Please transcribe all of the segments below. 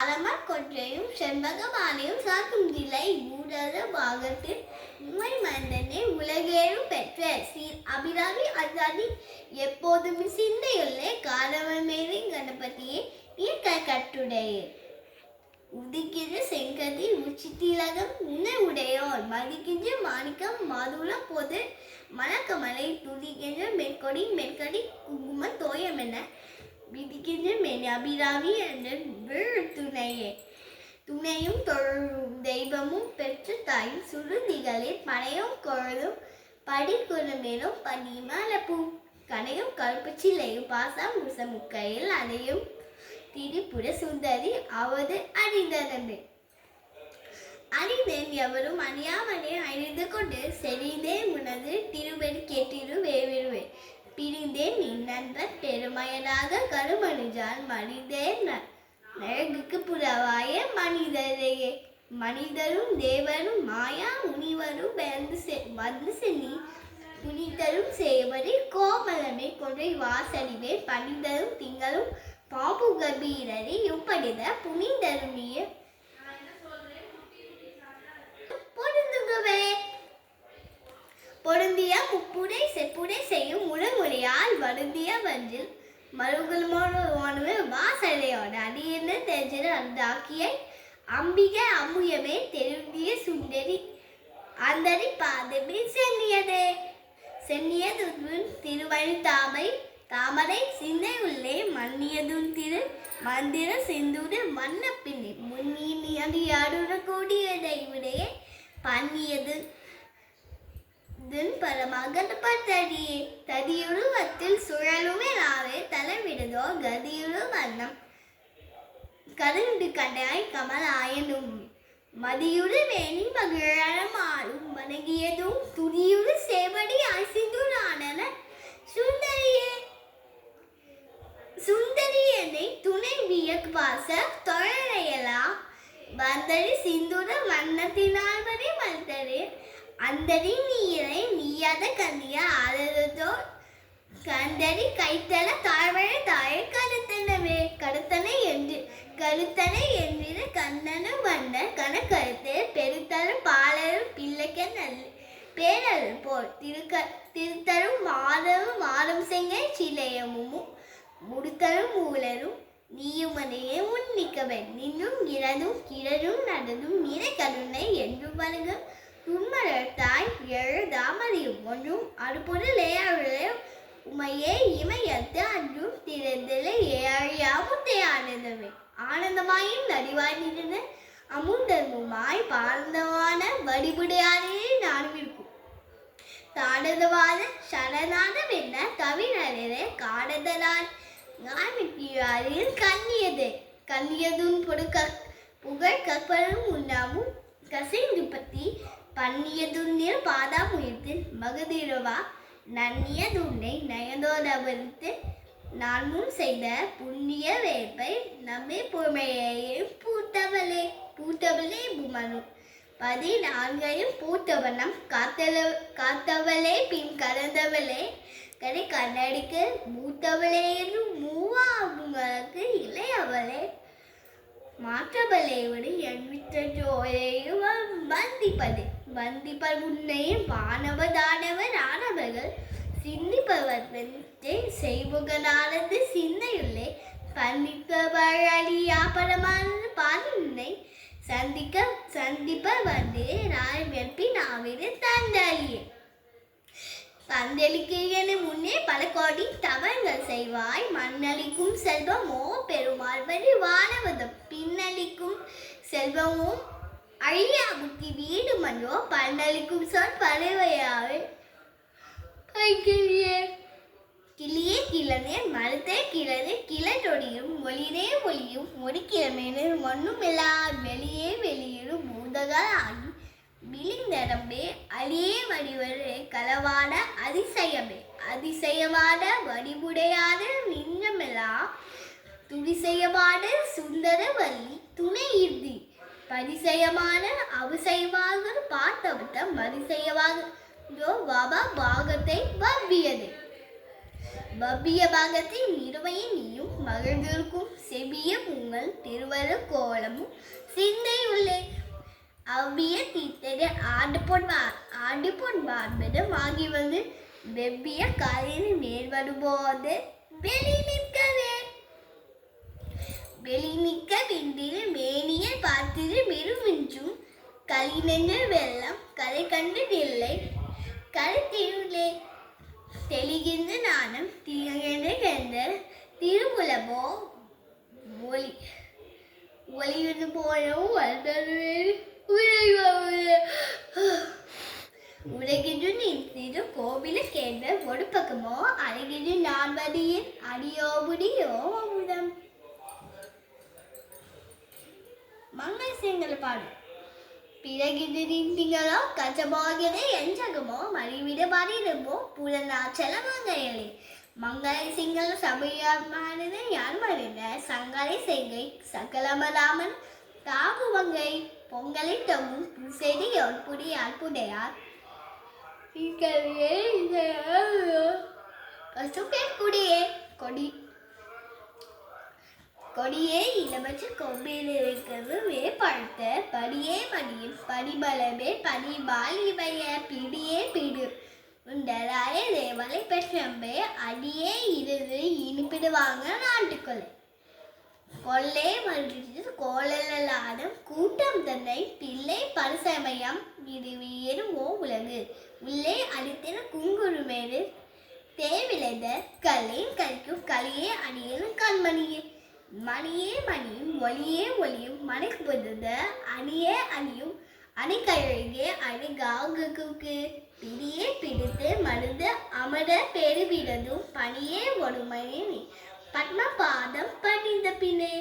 அலமர் கொன்றையும் செண்பகமானையும் சாக்கும் திலை ஊடக பாகத்தில் உண்மை மந்தனே உலகேறும் பெற்ற சீர் அபிராமி அந்தாதி எப்போதும் சிந்தையுள்ளே காரணமேவி கணபதியே நீர் கட்டுடையே உதிக்கின்ற செங்கதி உச்சித்திலகம் உன்னை உடையோர் மதிக்கின்ற மாணிக்கம் மாதுளம் போது மணக்கமலை துதிக்கின்ற மெற்கொடி குங்கும தோயம் என விதிக்கின்ற மென் அபிராமி என்ற துணையே துணையும் தொழும் தெய்வமும் பெற்ற தாயும் சுருதிகளே பனையும் கொழுதும் படிக்குறமேலும் பனிமலப்பூ கனையும் கருப்புச்சிலையும் பாசம் முசமுக்கையில் அதையும் திரிபுர சுந்தரி அவது அறிந்தனமே அறிந்தேன் எவரும் அணியாமலே அணிந்து கொண்டு செறிந்தேன் உனது திருவடி கேட்டிரு வேவிடுவேன் பிரிந்தேன் நீ நண்பர் பெருமையனாக கருமணிஜான் மனிதேன் நழகுக்கு புறவாய மனிதரையே மனிதரும் தேவரும் மாயா முனிவரும் வந்து சென்னி புனிதரும் சேவரி கோமலமே கொன்றை வாசலிவே பனிதரும் திங்களும் பாம்பு கபீரரை இப்படித புனிதருமிய பொருந்துகவே பொருந்திய முப்புடை செப்புடை செய்யும் முழமுறையால் வருந்திய வஞ்சில் மருகுலமோனு வாசலையோட அடியென தெரிஞ்ச அந்தாக்கிய அம்பிகை அம்முயமே தெருந்திய சுந்தரி அந்தரி பாதமே சென்னியது திருவழி தாமரை சிந்தை உள்ளே மன்னியதும் திரு மந்திர செந்தூடு மன்ன பின்னே முன்னியாடுற கூடியதை விடைய பண்ணியது பரமகண்டபத்தடியே ததியுருவத்தில் சுழலுமே நாவே தலைவிடுதோ கதியுரு வண்ணம் கருண்டு கண்டாய் கமலாயனும் மதியுறு வேணி மகிழமாலும் வணங்கியதும் துணியுறு சேவடி அசிந்துரான சுந்தரி என்னை துணை வியக்வாச தொழலையலாம் வந்தரி சிந்துர வண்ணத்தினால் வரை மல்தரே அந்தரி நீரை நீயாத கண்ணிய ஆதரதோ கந்தரி கைத்தல தாழ்வழ தாய கருத்தனை என்றிரு கண்ணனும் வண்ண கணக்கருத்து பெருத்தரும் பாலரும் பிள்ளைக்க நல்ல பேரல் போல் திருத்தரும் மாதம் செங்க சிலையமும் முடித்தரும் மூலரும் நீயுமனையே உன்னிக்கவன் நின்னும் இறதும் கிழரும் நடந்தும் நிறை கருணை என்று வருக துன்மலர்த்தாய் எழுதாமறியும் ஒன்றும் அடுப்பொருளே உமையே இமையத்து அன்றும் திறந்தலை ஏழியாமுத்தே ஆனந்தமே ஆனந்தமாயும் நடிவாய் நின்ற அமுந்தர்முமாய் பாரந்தமான வடிபுடையாரே நானும் இருக்கும் தாடதவாத சரணாதம் என்ன தவிரே காடதலான் கண்ணியதும் புகழ் கற்பனும் உண்ணாமும் கசைந்து பத்தி பண்ணியதுன்னில் பாதாமுயத்தில் மகதிரவா நன்னியதுன்னை நயந்தோதவரித்து நான் முன் செய்த புண்ணிய வேப்பை நம்மை பொறுமையையே பூத்தவளே புமனு 14 பூத்தவனம் காத்தவளே பின் கலந்தவளே கரை கண்ணடிக்கு மூத்தவளே என்று மூவாவுங்களுக்கு இளையவளே மாற்றவளே விட எண்வித்த ஜோயையும் வந்திப்பர் உன்னையும் வானவர் ஆனவர்கள் சிந்திப்பவர்களை செய்வகனானது சிந்தையுள்ளே பந்திப்பவர் அழியா பரமானது பாதினை சந்திப்பர் வந்து நான் வெப்பி நாவிடு தந்தளியே தந்தளிக்க முன்னே பல கோடி தவங்கள் செய்வாய் மண்ணளிக்கும் செல்வமோ பெருமாள் வரி வானவதம் பின்னளிக்கும் செல்வமும் அழியா புத்தி வீடு மன்றோ பன்னளிக்கும் சொல் பறவையாவே கிளியே கிளனே மரத்தே கிளனே கிளற்றொடியும் ஒளியும் ஒடிக்கிழமேனு மண்ணுமில்லா வெளியிடும் பூதகால் ஆகி விழிந்தரம்பே அழியே வடிவரே களவாட அதிசயமான வடிவுடையாத நின்றமெல்லா துடிசெயமான சுந்தரவல்லி துணை இறுதி பரிசெயமான அவசயமாக பார்த்தவட்டம் மதிசெயவாக பாகத்தை வவ்வியது பவ்ய பாகத்தை நிறுவைய நீயும் மகிழ்ந்திருக்கும் செவிய உங்கள் திருவரு கோலமும் சிந்தை உள்ளே அவ்விய தீர்த்தது ஆண்டு பொன் வாழ்வதும் ஆகி வந்து வெவ்விய காலில் மேல் வரும்போது வெளி நிற்க விண்டில் மேனியை பார்த்திரு மெருமின்றும் கலினெஞ்ச வெள்ளம் கரை கண்டு இல்லை கருத்திருளே தெளிகின்ற நாணம் திகழ்ந்த திருமுலமோ ஒளிவது போலவும் உலகின்று நின்று கோவில கேட்ட ஒரு பக்கமோ அழகின்று நான்வதியின் அடியோபுடியோ அமுதம். மங்கை சிங்கள பாடு. பிறகிது நின்றீங்களோ கச்சபோகிறதே எஞ்சகமோ மறிவிட மறிடுமோ புலனாச்சல மங்கையலே மங்களை சிங்கள சபையானது யார் மறிந்த சங்கரை செய்கை சகலமராமன் தாகு மங்கை பொங்கலை தொங்கும் பூசெடி ஒன்புடி அற்புடையார் குடியே கொடியே இளமற்ற கொம்பில் இருக்கிறது வேப்பழுத்த படியே மடியும் படிபலமே படிபால் இவைய பிடியே பிடு உண்டராய தேவலை பெற்றம்பே அடியே இருது இனிப்பிடுவாங்க நாட்டுக்கொலை கொள்ளே மறுத்து கோளலாடும் கூட்டம் தன்னை பிள்ளை பரிசமயம் இது வீரும் ஓ உலகு உள்ளே அடித்தின குங்குருமேடு தேவிளைந்த கல்லையும் கழிக்கும் களியே அணியலும் கண்மணியே மணியே மணியும் ஒளியே ஒளியும் மனைக்கு பொழுத அணியே அணியும் அணிக்கழகே அணிகாகுக்கு பிடியே பிடித்து மருந்து அமர பெருவிடதும் பணியே ஒருமையே பத்ம பாதம் பணிந்த பின்னே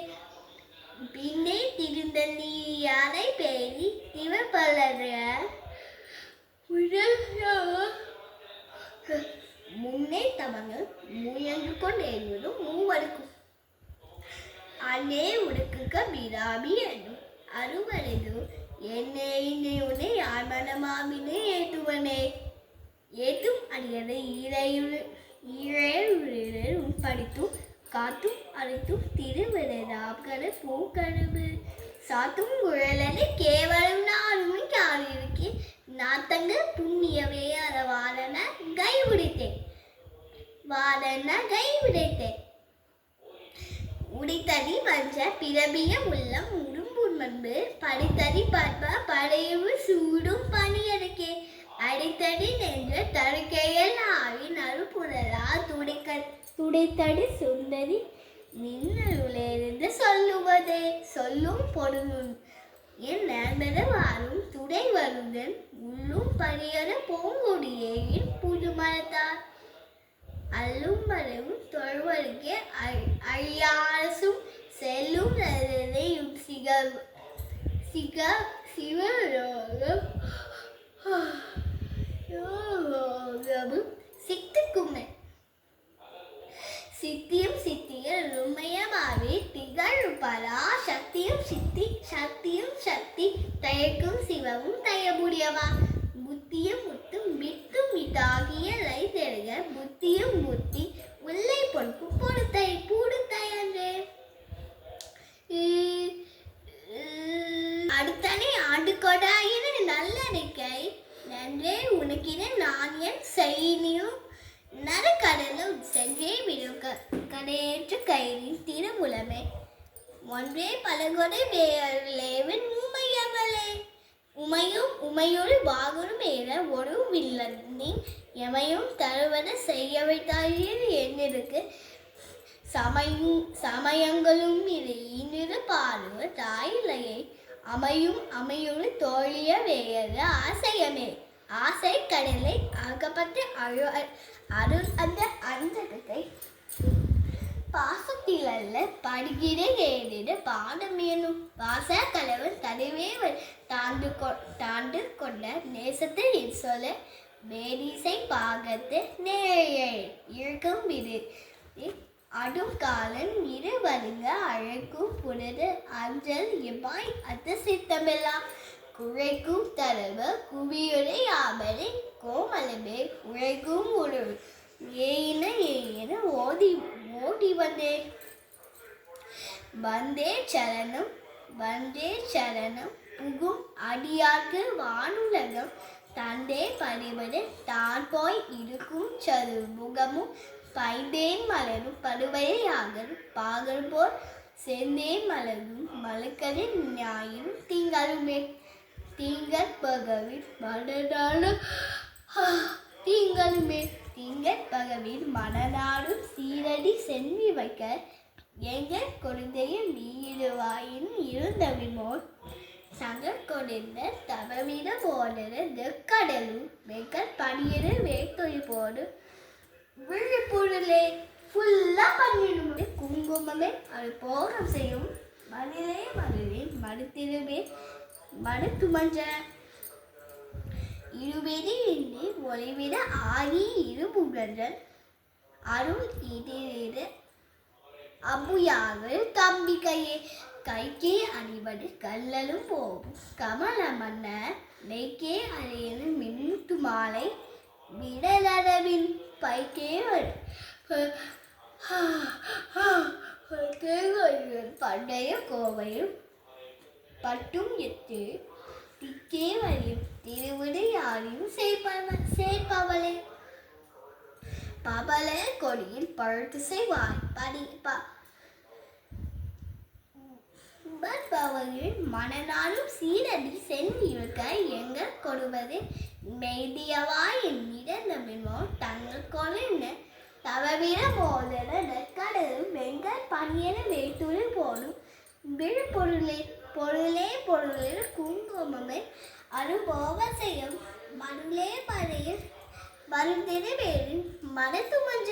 திருந்த நீ யாரை பேரி இவர் பலர முன்னே தவங்கள் முயன்று கொண்டேறுவதும் மூவருக்கும் அன்னே உடுக்குக்க பிராபி என்னும் அருவரது என்னை உன்னை யார் மனமாவினே ஏற்றுவனே ஏற்றும் அடியதை ஈழையுடன் படித்தும் காத்தும் அழைத்தும் திருவிழாக்கட பூக்கழுவு சாத்தும் குழலனை கேவலம் நானும் காவிருக்கே நாத்தங்க புண்ணியவே அத வாதன கை விடுத்தேன் உடைத்தடி மஞ்ச பிறபிய உள்ளம் உடும்புன் மண்பு படித்தடி பார்ப்ப படையவு சூடும் பணியடுக்கே அடித்தடி நின்ற தடுக்கையல் ஆவி நறுப்புணரா துடைத்தடி சுந்தரி நின்னிருந்து சொல்லுவதே சொல்லும் பொருளும் என் நண்பர வாரும் துடை வருடன் உள்ளும் பணியற பூங்குடியேயின் புதுமரத்தார் அல்லும் மரவும் தொழுவருக்கே அழியாரசும் செல்லும் நரையும் சிவரோகமும் சித்துக்குமே சித்தியும் சித்திய ருமயமாவே திகழ் பரா சக்தியும் சக்தி தயக்கும் சிவமும் தயமுடியவா புத்தியும் முத்தும் விட்டும் விட்டாகிய லை தெருக புத்தியும் முத்தி உள்ளை பொறுப்பு பூடுத்தை அன்றே அடுத்தனை ஆண்டு கொடாயின நல்லறிக்கை நன்றே உனக்கின நான் என் செய்தியும் நரக்கடலும் சென்றே விடும் கடையேற்ற கயிறின் திருமுலமே ஒன்றே பலகொடை வேலேவன் உமையவளே உமையோடு வாகரும் ஏற ஒரு வில்லனி எமையும் தருவன செய்ய வைத்தாயில் என்னிருக்கு சமயங்களும் இது இனிரு பார்வ தாயிலையை அமையோடு தோழிய வேறு ஆசையமே ஆசை கடலை ஆக்கப்பட்டு அருள் அந்த அந்தகத்தை பாசத்தில் அல்ல படுகிறேன் பாடம் எனும் வாச கலவன் தடவே தாண்டு கொண்ட நேசத்தை சொல்ல வேடிசை பாகத்து நேழை இருக்கும் விரு அடும் காலன் இரு வருங்க அழைக்கும் புனது அஞ்சல் எவ்வாய் அத்த சித்தமெல்லாம் குழைக்கும் தரவ குவியுரை ஆமரை கோமலமே உழைக்கும் உணவு ஏன ஓடி ஓடி வந்தேன். வந்தே சரணம் புகும் அடியார்க்கு வானுலகம் தந்தே பணிவது தான் போய் இருக்கும் சதுர்முகமும் பைந்தேன் மலரும் படுவையாகரும் பாகல் போல் செந்தேன் மலரும் மலக்கரின் ஞாயிறும் திங்களுமே திங்கள் பகவில் மனநாடும் திங்களுமே திங்கள் பகவில் மனநாடும் சீரடி சென்வி வைக்க எங்கள் குழந்தையும் நீருவாயின் இருந்தவிமோல் சங்கர் கொடிந்த தவவிட போடுற நெற்கடலும் வெக்கல் பனியிட வேட்டொழி போடு விழிப்புழலே ஃபுல்லாக பண்ணிடுமே குங்குமமே அது போகம் செய்யும் மதிலே மடுத்திருமே மடுத்து மஞ்ச இருவெறி இன்றி ஒளிவிட ஆகி இருபுகழல் அருள் இடிவிட அபுயாவில் தம்பிக்கையே கைக்கே அணிவது கல்லலும் போகும் கமல மன்ன மெய்க்கே அறையது மின்னுட்டு மாலை விடலளவின் பைக்கே பண்டைய கோவையும் பட்டும் எட்டு திக்கே வரையும் திருவிடு யாரையும் சேர்ப்பவளே பபல கொடியில் பழுத்து செய்வாய் பவர்கள் மனநாளும் சீரடி சென்றிருக்க எங்கள் கொடுவது மெய்தியவாய் என்னிடமோ தங்கள் கொள்ள தவவிட மோதல நெற்கடலும் வெங்கல் பனியன வேட்டுரு போடும் விழுப்பொருளே பொருளே குங்குமமே அனுபோக செய்யும் மருளே பறையில் மருந்திருவேரின் மனத்து மஞ்ச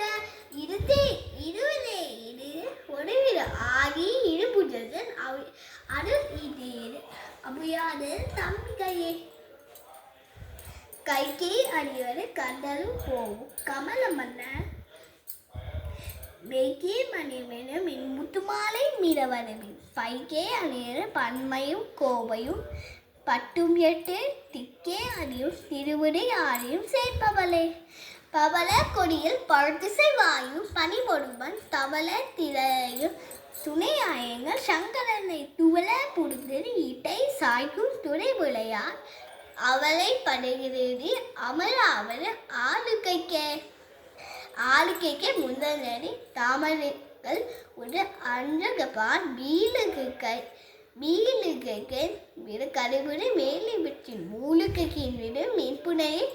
இருவிலே இரு ஒடுவிட ஆகி இருபுஜன் அருள் இதேறு அபுயாது தம்பிக்கையே கைக்கே அணிவரு கண்டலும் போகும் கமல மன்ன மெய்க்கே மணிவனும் என் முத்துமாலை மீறவனவின் பைக்கே அணியரு பன்மையும் கோவையும் பட்டும் எட்டு திக்கே அணியும் திருவிடை ஆரையும் சேர்ப்பவளே பவள கொடியில் பழுதிசை வாயும் பனி பொடுவன் தவள திரையும் துணை ஆயங்கள் சங்கரனை துவள புடுந்து இட்டை சாய்க்கும் துணை விளையார் அவளை படுகிறது அமராவன ஆளுக்கைக்கே முந்தனடி தாமரைகள் ஒரு அஞ்சகப்பான் வீலுகை விட கரைவிடு மேலே விற்றின் மூலுக்கையின் விட மேற்புனையை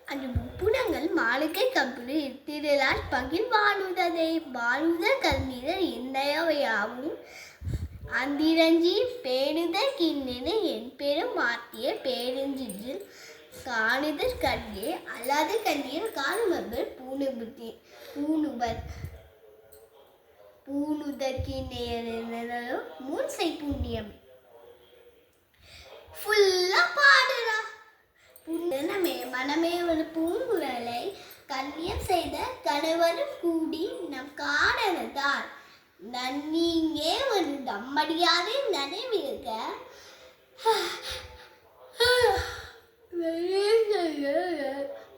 அந்த முப்புணங்கள் மாளுக்கை கம்பிடு திருளால் பகில் வாழுத கல்விதர் எந்தையாவும் அந்திரஞ்சி பேணுதல் கிண்ணென என் பெரும் மாற்றிய பேருஞ்சில் காணுதல் கல்வியே அல்லாத கல்வியில் காணுமவர் பூணுதற்கு நேரம் மூன்சை புண்ணியம் ஃபுல்லா பாடுறா புண்ணமே மனமே ஒரு பூங்குழலை கண்ணியம் செய்த கணவரும் கூடி நம் காணவதால் நன்னீங்கே ஒரு நம்மடியாவே நினைவிருக்க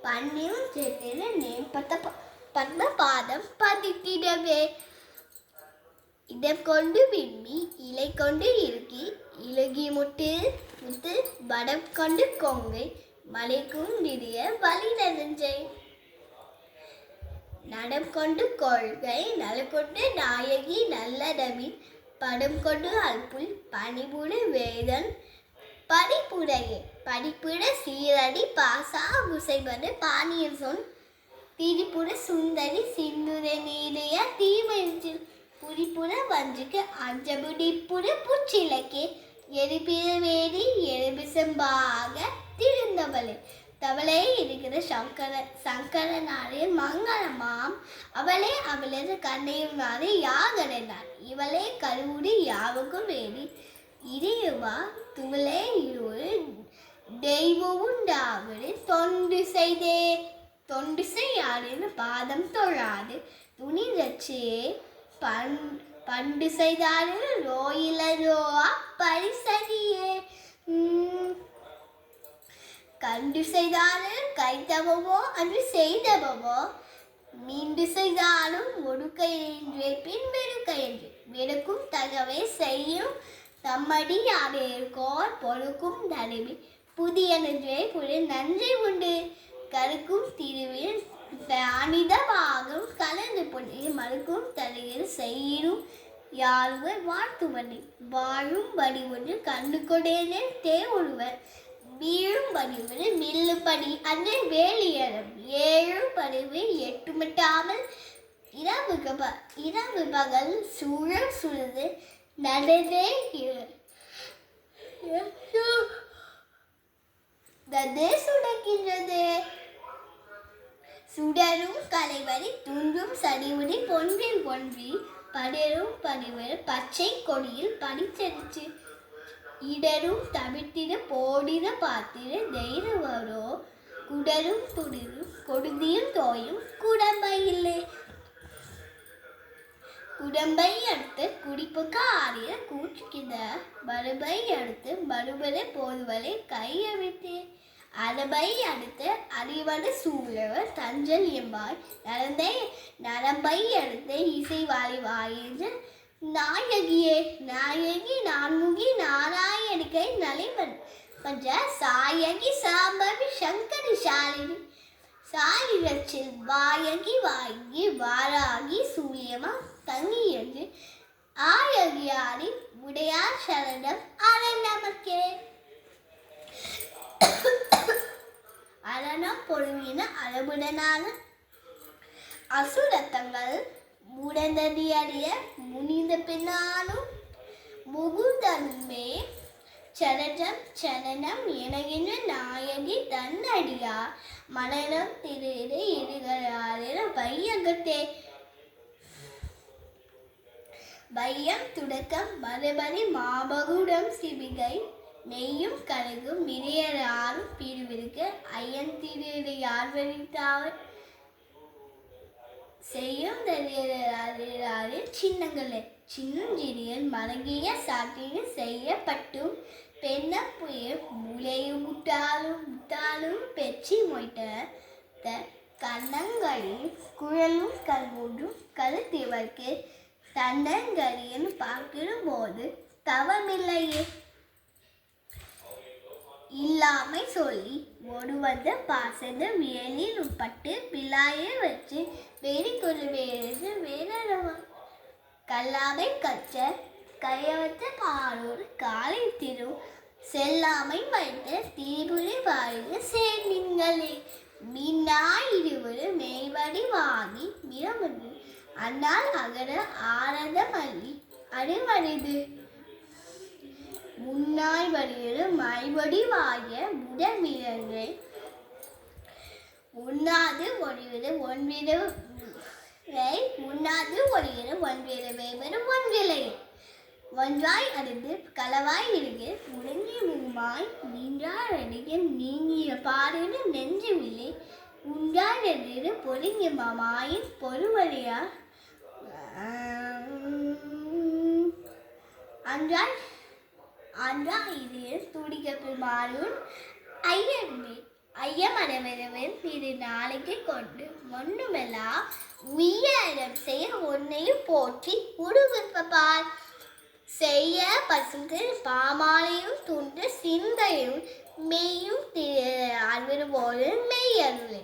பண்ணியும் சேர்த்து நேர்பட்ட பத்ம பாதம் பதித்திடவே இடம் கொண்டு விம்மி இலை கொண்டு இறுக்கி இலகி முட்டு வடம் கொண்டு கொங்கை மலைக்கும் நிதிய வழி நெஞ்சை நடம் கொண்டு கொள்கை நலக்கொண்டு நாயகி நல்லடவின் படம் கொண்டு அல்புல் பணிபுடு வேதன் படிப்புட சீரடி பாசா குசைபடு பாணியர் சொன் திரிபுட சுந்தரி சிந்துர நீரைய தீமையில் புரிப்புற வஞ்சுக்கு அஞ்சபுடிப்புற புச்சிலக்கே எரிபிற வேடி எரிபிசம்பாக திருந்தவளே தவளே இருக்கிற சங்கரனாரே மங்களமாம் அவளது கண்ணையும் நாரே யாகடைனார் இவளே கருவுடி யாவுக்கும் வேடி இறைவா துவளே இருள் தெய்வமுண்டாவது தொண்டு செய்யாருன்னு பாதம் தொழாது துணி ரச்சே பண்டு செய்தாரு ரோயிலரோவா பரிசனியே கண்டு செய்தாரு கைத்தவமோ அன்று செய்தவமோ மீண்டு செய்தாலும் ஒடுக்கையென்றே பின் வெறுக்கையன்று வெறுக்கும் தகவை செய்யும் தம்மடி யாவேற்கோர் பொறுக்கும் தருவி புதிய நன்றே புது நன்றி உண்டு கருக்கும் திருவில் அனித பாகம் கலந்து பொண்ணு மறுக்கும் தலையில் செய்யும் யாழ்வர் வாழ்த்துவனை வாழும் படி ஒன்று கண்டு கொடேனே தே ஒருவர் வீழும் படிவு மில்லுப்படி அன்று வேலியறம் ஏழும் படிவு எட்டுமட்டாமல் இரவு பகல் சூழல் சுழுது நடந்தே சுடக்கின்றது சுடரும் கலைவரி துன்றும் சடிவுடி பொன்றில் பொன்றி படரும் பணிவர் பச்சை கொடியில் படிச்சடிச்சு இடரும் தவிர்த்திட போடிட பார்த்திட தைரவரோ குடரும் துடிரும் கொடுதியும் தோயும் குடம்பை இல்லை குடம்பை அடுத்து குடிப்புக்கு ஆறிய கூற்றுக்கித மறுபை அடுத்து மறுபடி போதுவலை கையவிட்டு அரபை அடுத்து அறிவடு சூழவர் தஞ்சல் எம்பாய் நரம்பை அடுத்து இசை வாழி வாயின்று நாயகியே நாயகி நான்முகி நாராயணிகை நலிவன் பஞ்ச சாயகி சாம்பவி சங்கரி சாலினி சாலிரச்சில் வாயகி வாங்கி வாராகி சூழியமா தங்கி என்று ஆயகியாரி உடையார் சரணம் அரண் நமக்கே அரணம் பொழுவின அளவுடனான அசுரத்தங்கள் முடந்தடி அறிய முனிந்த பின்னாலும் முகுந்தன்மே சரணம் சரணம் எனகின்ற நாயகி தன்னடியா மனநம் திரு இருகிறார வையகத்தே வையம் துடக்கம் மறுபடி மாபகுடம் சிவிகை நெய்யும் கழுகும் விரையராரும் பிரிவிற்கு ஐயன் திரு யார் வரித்தாவர் செய்யும் தரியாறு சின்னங்களே சின்னஞ்சிறியல் மலங்கிய சாட்டில் செய்யப்பட்டும் பெண்ண புயல் மூளையும் முட்டாலும் பெற்றி மொய்ட்ட கண்ணங்களில் குழலும் கல்மூன்றும் கருத்திவர்க்கு தன்னங்கரியின் பார்க்கிற போது தவமில்லையே இல்லாமை சொல்லி ஒரு வந்த பாசத வேலில் உட்பட்டு விழாயை வச்சு வெறிக்கொரு வேறு வேறவா கல்லாமை கற்ற கையவத்த பாலூர் காலை திரு செல்லாமை வைத்த தீபுரி வாழ்வு சேர்ந்தீங்களே மீனாய் இருவரு மேய்வடி வாங்கி மிரமது அன்னால் அகர ஆனந்த மல்லி அறிவறிது முன்னாய் வடிவது மைவடி வாய முதமிழங்கை உண்ணாது ஒழிவது ஒன்றிட உண்ணாது ஒழிவது ஒன்றிட வேவது ஒன்றிலை ஒன்றாய் அறிந்து களவாய் இருக்க உடங்கிய முகமாய் நின்றார் அடிக்க நீங்கிய பாடின நெஞ்சவில்லை உண்டார் என்று பொருங்கிய மாமாயின் பொறுவழியா அன்றாய் இது துடிக்க மாறும் ஐயமனவன் இது நாளைக்கு கொண்டு ஒண்ணுமெல்லாம் உயரம் செய்ய ஒன்னையும் போற்றி உருவிப்பார் செய்ய பசுக்கு பாமாலையும் துண்டு சிந்தையும் மெய்யும் அருள் போது மெய் அருளே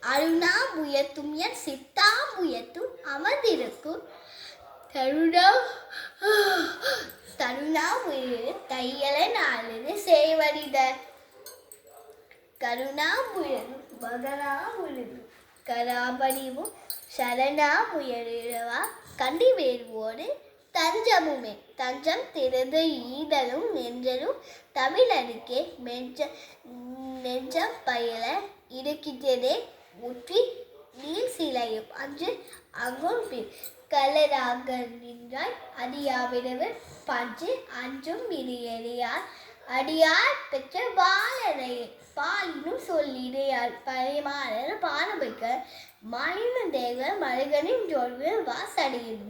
அருணா முயத்தும் என் சித்தா முயத்தும் அமர்ந்திருக்கும் தருணா முயல் தையலை நாளில் செய்வரித கருணா முயலும் மகனா முயலும் கராபடிவும் சரணா முயலவா கண்டி வேறுவோடு தஞ்சமுமே தஞ்சம் திறந்து ஈதலும் நெஞ்சலும் தமிழனுக்கே நெஞ்சம் பயில இருக்கின்றதே முற்றி நீர் சிலையும் அன்று அங்கும் கலராக நின்றாய் அடியாவிடவர் பஞ்சு அன்றும் மிரியறியார் அடியார் பெற்ற பாலனையே பாலினும் சொல்லிடையார் பரிமாறர் பானபைக்க மாயினும் தேக மருகனின் ஜோர்வு வாசடியின்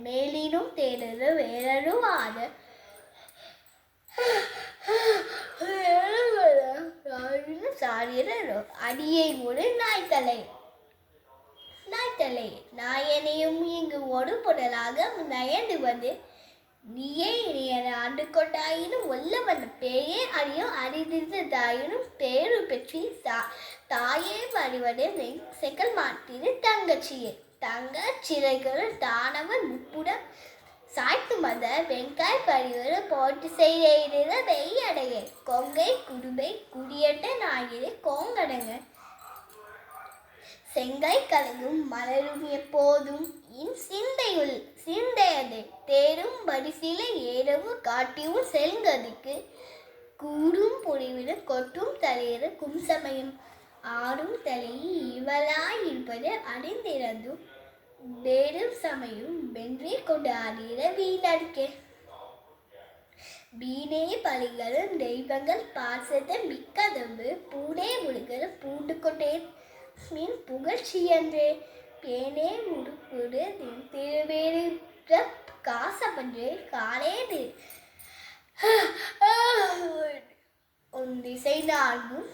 மேலினும் தேனரு வேறருவாத சாரியரோ அடியை ஒரு நாய்த்தலை நாயனையும் இங்கு ஒரு புடலாக நயந்து வந்து நீயே இனியன ஆண்டு கொண்டாயினும் ஒல்லவன் பேயே அறியும் அறிந்திருந்தாயினும் பேரு பெற்றி தாயே அறிவதே செகல் மாட்டிரு தங்கச்சியே தங்கச்சிறைகள் தானவன் முப்புடம் சாய்த்து மத வெங்காய் பறிவரு போட்டு செய்த வெய்யடைய கொங்கை குடும்பை குடியட்ட நாயிரு கோங்கடங்க செங்காய் கலங்கும் மலரும் எப்போதும் இன் சிந்தையது தேரும் பரிசில ஏறவும் காட்டியும் செல்கதிக்கு கூடும் பொழிவிட கொட்டும் தலையிற கும்சமயம் ஆடும் தலை இவளாய் இருப்பது அறிந்திறந்தும் வேறும் சமயம் வென்றி கொண்டு ஆடிற வீணர்க்கே வீணே பலிகளும் தெய்வங்கள் பாசத்தை மிக்கதம்பு பூனே முழுகள் பூண்டு கொண்டே மின் புகழ்ச்சியன்றே பேனே முடுப்புடு திருவேறு காசப்பன்றே காலேது உன் திசை நான்கும்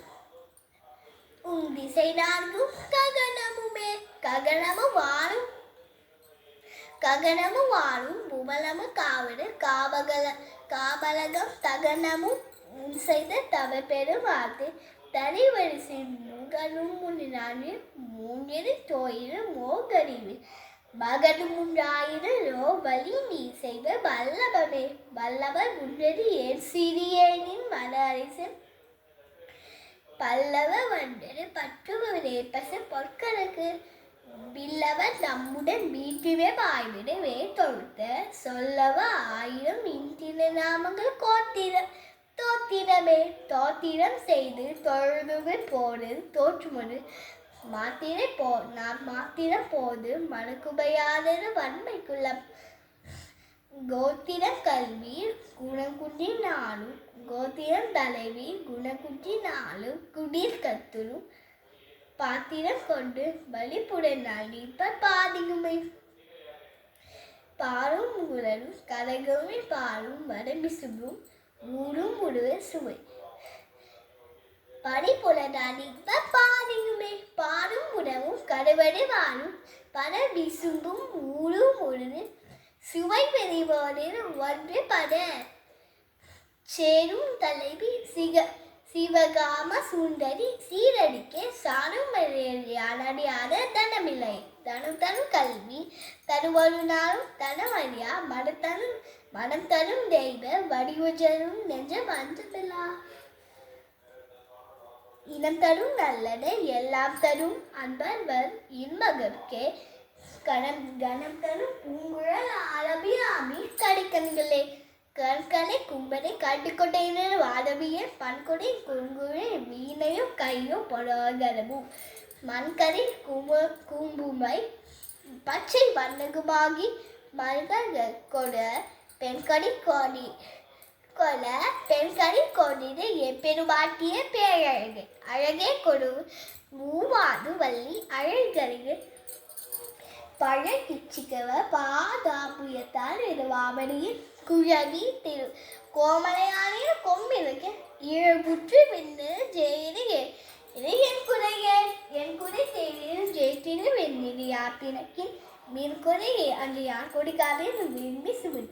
ககனமும் வாழும் புவலமும் காவடு காபலகம் தகனமும் முன் செய்த தவ பெரும் வார்த்தை தனி வரிசை முகனும் முன்னாடி மூங்கிரு தோயிரு மோகரிவு மகனு முன்றாயிரு ரோ வலி நீ செய்த வல்லவர் முன்னது ஏன் சிறியனின் மன அரிசன் பல்லவ வண்டரு பற்றுவரே பச பொற்கணக்கு வில்லவர் நம்முடன் வீட்டுவே வாய்விடவே தொழுத்த சொல்லவ ஆயிரம் இன்றின நாமங்கள் தோத்திரம் செய்து தொழுதுகள் போடு தோற்றுமது மாத்திரம் போது மனக்குபையாதன வன்மைக்குள்ள கோத்திரம் கல்வி குணக்குட்டி நாளும் கோத்திரம் தலைவி குணக்குட்டி நாளும் குடிர் கத்துரும் பாத்திரம் கொண்டு வழிபுடன் நடிப்ப பாதிக்குமை பாரும் குரலும் கரகமே பாரும் வடபிசுபும் ஊரும் முழுவ சுவை படிப்புல நடிப்ப பாதிக்குமே பாரும் உணவும் கருவடை வாழும் பல விசும்பும் ஊரும் முழுது சுவை பெறுவோரில் ஒன்று பட சேரும் தலைவி சிவகாம சுந்தரி சீரடிக்கே சாரும் அடியாத தனமில்லை தனு கல்வி தருவொரு நாளும் தனவழியா மனம் தரும் தெய்வ வடிவஜரும் நெஞ்சம் அஞ்சமில்லா இனம் தரும் நல்லதை எல்லாம் தரும் அன்பர் இன்மகற்கே கணம் தரும் பூங்குழல் ஆலபியாமி கடைக்கண்களே கற்கனை கும்பனை கட்டுக்கொட்டையினர் வாதவிய பன்கொடை குங்குழை வீணையும் கையும் பொடகரமும் மண்கரை கூம்புமை பச்சை வண்ணகுமாகி மல்கள் கொட பெண்கடி கொடிது எப்பெருமாட்டிய பேரழகு அழகே கொடு மூவாது வள்ளி அழகருகு பழகிச்சிக்கவ பாதாபுயத்தால் வாமணியில் குழவி திரு கோமலையானிய கொம்பிலுக்கு இழபுற்று விண்ணு ஜெயிலே என் குறை தேவையில் ஜெயித்திரு வெண்ணில் யாப்பினக்கின் மீன்குறை அன்று யார் கொடிக்காதே விரும்பி சுவன்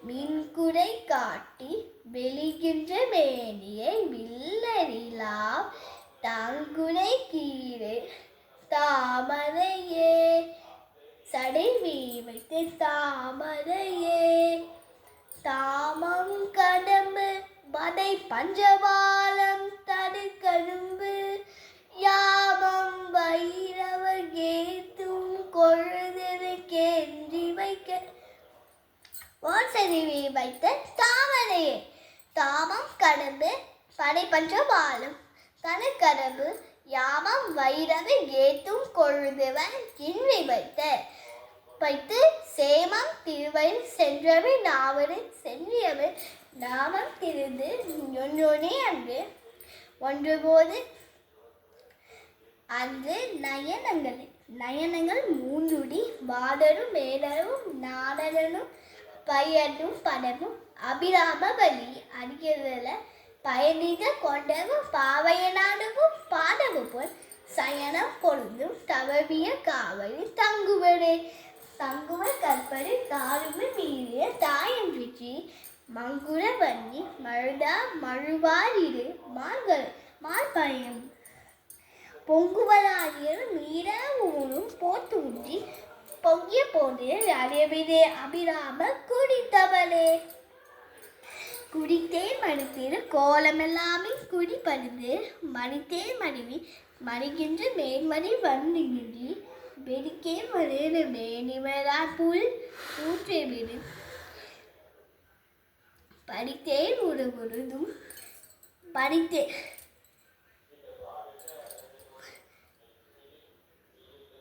மீன்குறை காட்டி வெளிகின்ற மேனியை வில்லறிலா தாங்குனை கீழே தாமரையே சடைவி வைத்து தாமரையே தாமம் கடம்பு பதை பஞ்சபாலம் தடுக்கடும்பு யாமம் வைரவர் கேத்தும் கொழுதரு கேன்றி வைக்க சடைவி வைத்த தாமரையே தாமம் கடம்பு படை பஞ்சபாலம் தடுக்கடம்பு யாமம் வைரவு ஏத்தும் கொழுதுவன் கிண்வி வைத்து சேமம் திருவயில் சென்றவை நாவரு சென்றியவர் நாமம் திருந்து ஒன்றொனே அன்று ஒன்றுபோது அன்று நயனங்கள் மூன்றுடி வாடரும் மேடரும் நாடனும் பையனும் படமும் அபிராம பலி அடிக்கிறதுல பயணித கொண்டவும் பாவையனானவும் பாடவும் போல் சயனம் பொழுதும் தவவிய காவலி தங்குவரே தங்குவர் கற்பனை தாருமை மீறிய தாயம் விற்றி மங்குர வன்னி மழுதா மழுவாரிடு மார்பயம் பொங்குவதாகிய மீற ஊனும் போத்து ஊற்றி பொங்கிய போது அறியவிதே அபிராம குடித்தவளே குடித்தே மடித்திரு கோலமெல்லாமே குடி பறிந்து மடித்தே மடிவி மடிகின்ற மேன்மடி வந்துகின்றி வெடிக்கே மறுது மேனிமரா புல் ஊற்றை விடு படித்தே உருதும் படித்தே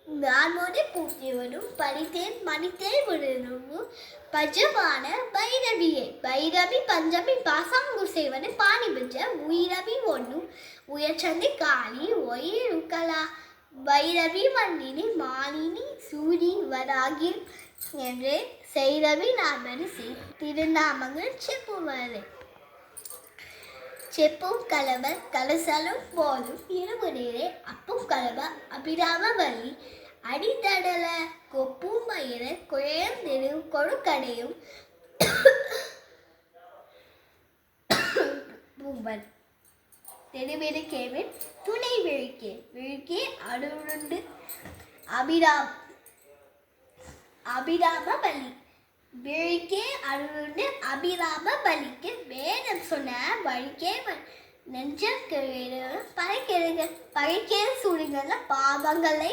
நான்மோதே பூத்தியவனும் படித்தேன் மணித்தே விடுதும் பஜமான பைரவியே பைரவி பஞ்சமி பாசாங்கு செய்வன பாணி பெற்ற உயிரவி ஒன்றும் உயர்ச்சந்தி காளி ஒயிருக்கலா வைரவி மன்னினி மாலினி சூரி வராகி என்று செய்ரவி நாமரிசி திருநாமங்கள் செப்புவாரே செப்பும் கலவர் கலசலும் போதும் இருமுடியே அப்பும் கலவ அபிராம வள்ளி அடித்தடல கொப்பும் மயிர குழையம் திரு கொழுக்கடையும் பூம்பன் தெருவிருக்கேவின் துணை விழுக்கே விழுக்கே அடுண்டு அபிராம பலி விழுக்கே அடுண்டு அபிராம பலிக்கு வேதம் சொன்ன வழிக்கே நெஞ்சம் பகைக்கிற சூழ்நிலை பாவங்களை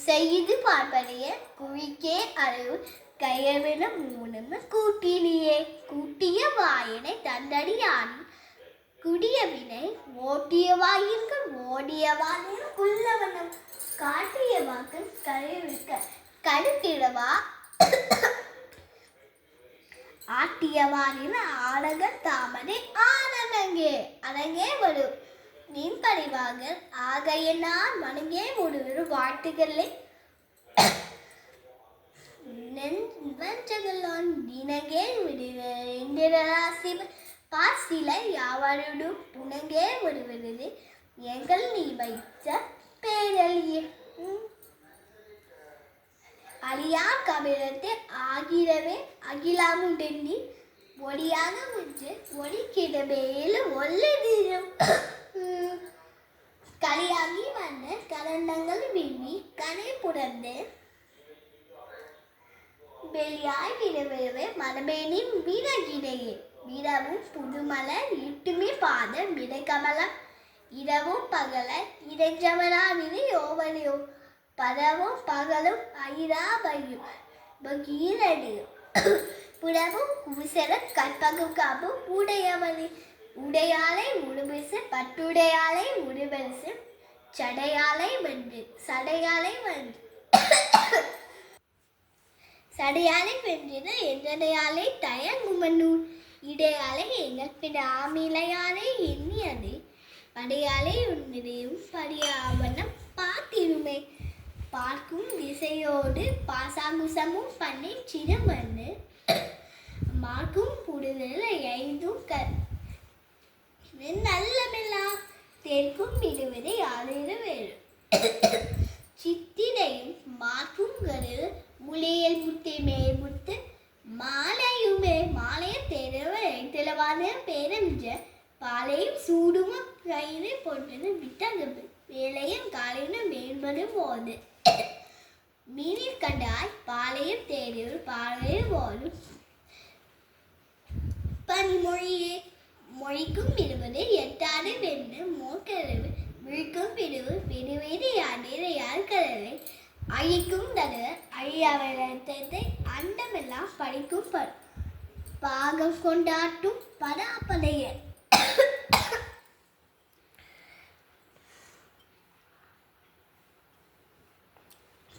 செய்து பார்ப்பதைய குழிக்கே அளவு கையவின மூணும் கூட்டினியே கூட்டிய வாயினை தந்தடியானி குடிய வினை ஓட்டிய வாயின்கள் ஓடிய வாயின் குள்ளவனம் காட்டிய வாக்கள் கழுவிக்க கழுத்திடவா ஆட்டியவானின் ஆடக தாமரை அடங்கே வரும் நீன் பறிவாக ஆகையினால் மனங்கே ஒரு வாழ்த்துக்களை நெஞ்சகலான் தினகே விடுராசி பாசிலை யாவருடும் புனங்கே வருவது எங்கள் நீ வைத்த பேரழிய அழியா கபிலத்தை ஆகிரவே அகிலாமுடெண்ணி ஒடியாக முன்று ஒடிக்கிடமேல ஒல்லதிரும் களியாகி வந்த கரண்டங்கள் விண்ணி கனை புறந்து வெளியாய் விடவே மரபேனின் வீரகிடையே விரவும் புதுமலர் இட்டுமே பாதம் விடைக்கமலம் இரவும் பகல இடைஞ்சவனா விதி யோவலியோ பதவும் பகலும் ஐராபையும் பகீரடியும் புறவும் குவிசர கற்பகும் காப்பும் உடையவனி உடையாலை உடுபெசு பட்டுடையாலை உடுபெசு சடையாலை வென்று சடையாலை வென்றது என்றடையாலை தயங்குமன்னூர் இடையாலை எங்கள் பிற ஆமிலையாலை எண்ணியது படையாலை உன்னிடையும் படியாவனம் பார்த்திருமே பார்க்கும் திசையோடு பாசாங்குசமும் பண்ணை சிறுமண்ணு மார்க்கும் புடுதல் ஐந்தும் நல்லமெல்லாம் தெற்கும் விடுவதை யாரும் வேறு சித்திரையும் மார்க்கும் கரு முளையல் முட்டை மேல்முட்டு மாலையுமே மாலைய தெளிவான பேரஞ்ச பாலையும் சூடும் கயிறு போன்றது விட்டது வேலையும் காலையும் மேம்படும் போது மீனில் கண்டாய் பாலையும் தேடியும் பாலையும் போலும் பனிமொழியே மொழிக்கும் விடுவது எட்டாறு வென்று மோக்கரவு விழிக்கும் விடுவு விடுவேறு யார் கரவை அழிக்கும் தரு அழியவரத்தை அண்டமெல்லாம் படிக்கும் பாகம் கொண்டாட்டும் படாப்பதைய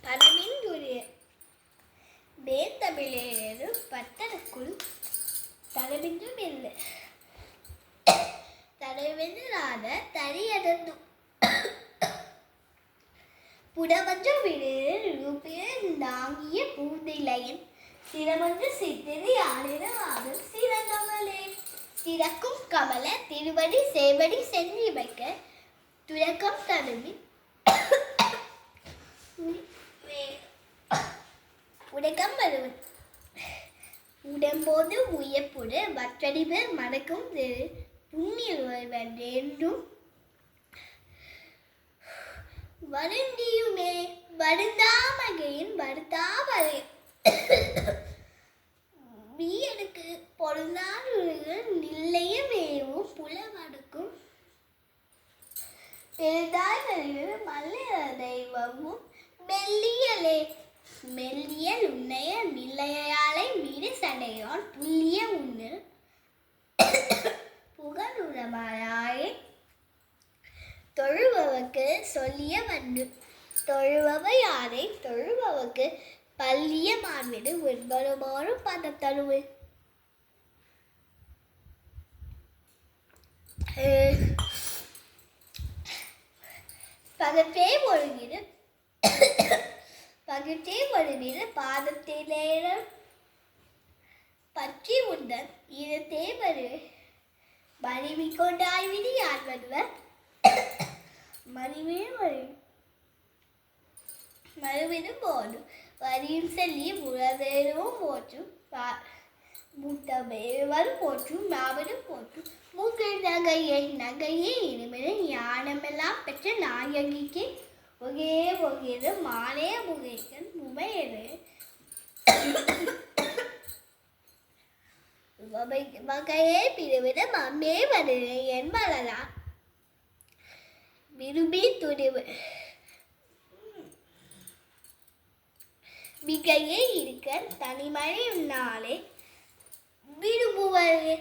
படமின் துரிய பேத்தமிழேறு பட்டனுக்குள் தடவின்றும் இல்லை தடவென்றாத தரியடந்தும் புடவஞ்ச விடு ரூபிய பூந்திலையின் சிரமன்று சித்திரி ஆடின ஆடும் சிறந்தவளே திறக்கும் கமல திருவடி சேவடி சென்றி வைக்க துறக்கம் தருவி உடகம் வருவது உடம்போது உயப்புடு வற்றடிவு மடக்கும் புண்ணியவன் என்றும் வருந்தியுமே வருந்தாமகையின் வருத்தாவரை வீயனுக்கு பொருந்தாடுகள் நில்லையமேவும் புலவடுக்கும் பெரிதாய் வருகிற மல்லிய தெய்வமும் மெல்லியலே மெல்லியல் உன்னைய நிலையாலை மீறி சடையான் புள்ளிய உன்னு புகழுரமாயே தொழுபவர்க்கு சொல்லிய வந்து தொழுபவ யாரை தொழுபவர்க்கு பள்ளிய மாண்பிடு ஒன்பதுமாறும் பதத்தழுவு பகத்தே ஒழுங்கிடு பகத்தே ஒழுங்கிடு பாதத்திலேற பற்றி உண்டன் இதத்தே வரு மனைவி கொண்டாய் விதி யார் வருவர் மனைவியே வரு மறுவிடும் போதும் வரியும் செல்லி முழவேரும் போற்றும் முட்டவேவர் போற்றும் மாவரும் போற்றும் மூக்கில் நகையே இனிமேல் ஞானமெல்லாம் பெற்ற நாயகிக்கு ஒகே ஒகேது மாலே முகைகள் முமையது வகையே பிரிவிட மம்மே வருது என்பதா விரும்பி துணிவு மிகையே இருக்க தனிமழை நாளே விரும்புவது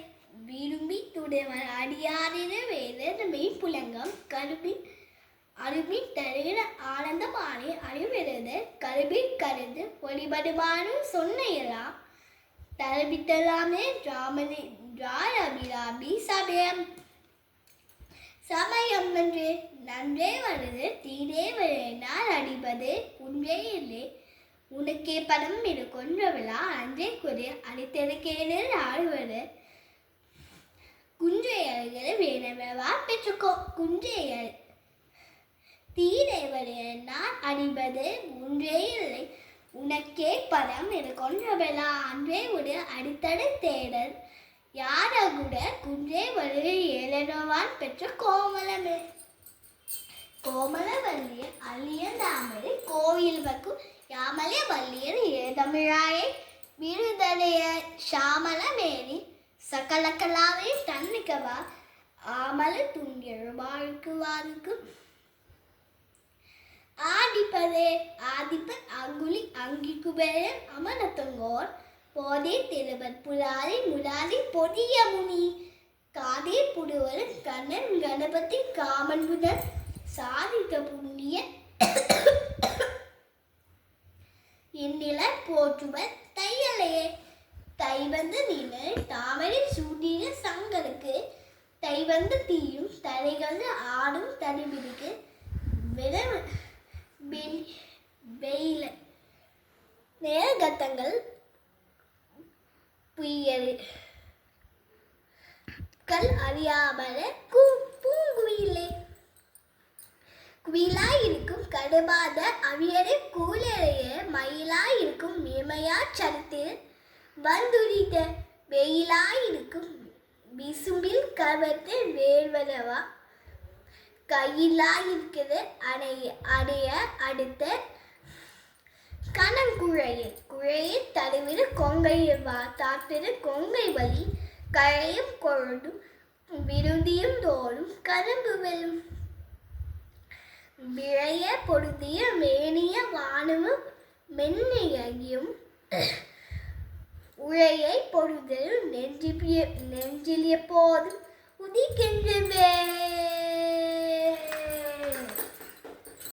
விரும்பி துடைவர் அடியாரின வேத மெய் புலங்கம் கரும்பி அரும்பி தருகிற ஆனந்தமானே அறிவிறது கரும்பி கருந்து ஒளிபடுமானு சொன்னையெல்லாம் தரபித்தலாமே ராமனே ராயபிராபி சமயம் நன்றே நன்றே வருது தீரே வருனால் அடிப்பது உன்றே இல்லை உனக்கே படம் இது கொன்றவிழா அன்றே குறி அடித்தெடுக்கேடு ஆடுவது குன்றையர்களை வேணவா பெற்றுக்கோ குன்றையர் தீரைவரே நான் அடிப்பது ஒன்றே இல்லை உனக்கே படம் இது கொன்றவிழா அன்றே ஒரு அடித்தடு தேடல் யாரகுட குன்றே வரு ஏழவான் பெற்ற கோமலமே கோமல வள்ளிய அழிய தாமரை கோயில் வக்கும் யாமலே வள்ளியர் ஏதமிழாயை விருதடைய சாமல மேரி சகலக்கலாவே தன்னிக்கவா ஆமல துங்கியழுவாழ்க்குவாருக்கு ஆதிப்பதே ஆதிப்பன் அங்குலி அங்கிக்குபேரன் அமனத்தங்கோர் போதே திருவன் புராரி முராரி பொதிய முனி காதே புடுவர் கண்ணன் கணபதி காமன் புதன் சாதித்த புண்ணிய இந்நில போற்றுவர் தையலையே தைவந்து நின்று தாமரை சூடின சங்கருக்கு தைவந்து தீயும் தலைகந்து ஆடும் தனிபிடிக்கு வெயில நேரகத்தங்கள் புயல் கல் அறியாமல பூங்குயிலே குயிலாயிருக்கும் கடுபாத அவியரை கூலைய மயிலாயிருக்கும் மேமையா சரத்தில் வந்துரித்த வெயிலாயிருக்கும் விசும்பில் கவர்த்து வேர்வதவா கையிலாயிருக்கிறது அடைய அடுத்த கணங்குழையில் குழையில் தருவிரு கொங்கையில் தாத்திரு கொங்கை வழி கழையும் கொழுடும் விருந்தியும் தோறும் கரும்பு வெல்லும் விழைய பொருந்திய மேனிய வானமும் மென்னியும் உழையை பொருந்தலும் நெஞ்சிலிய போதும் உதிக்கின்றவே.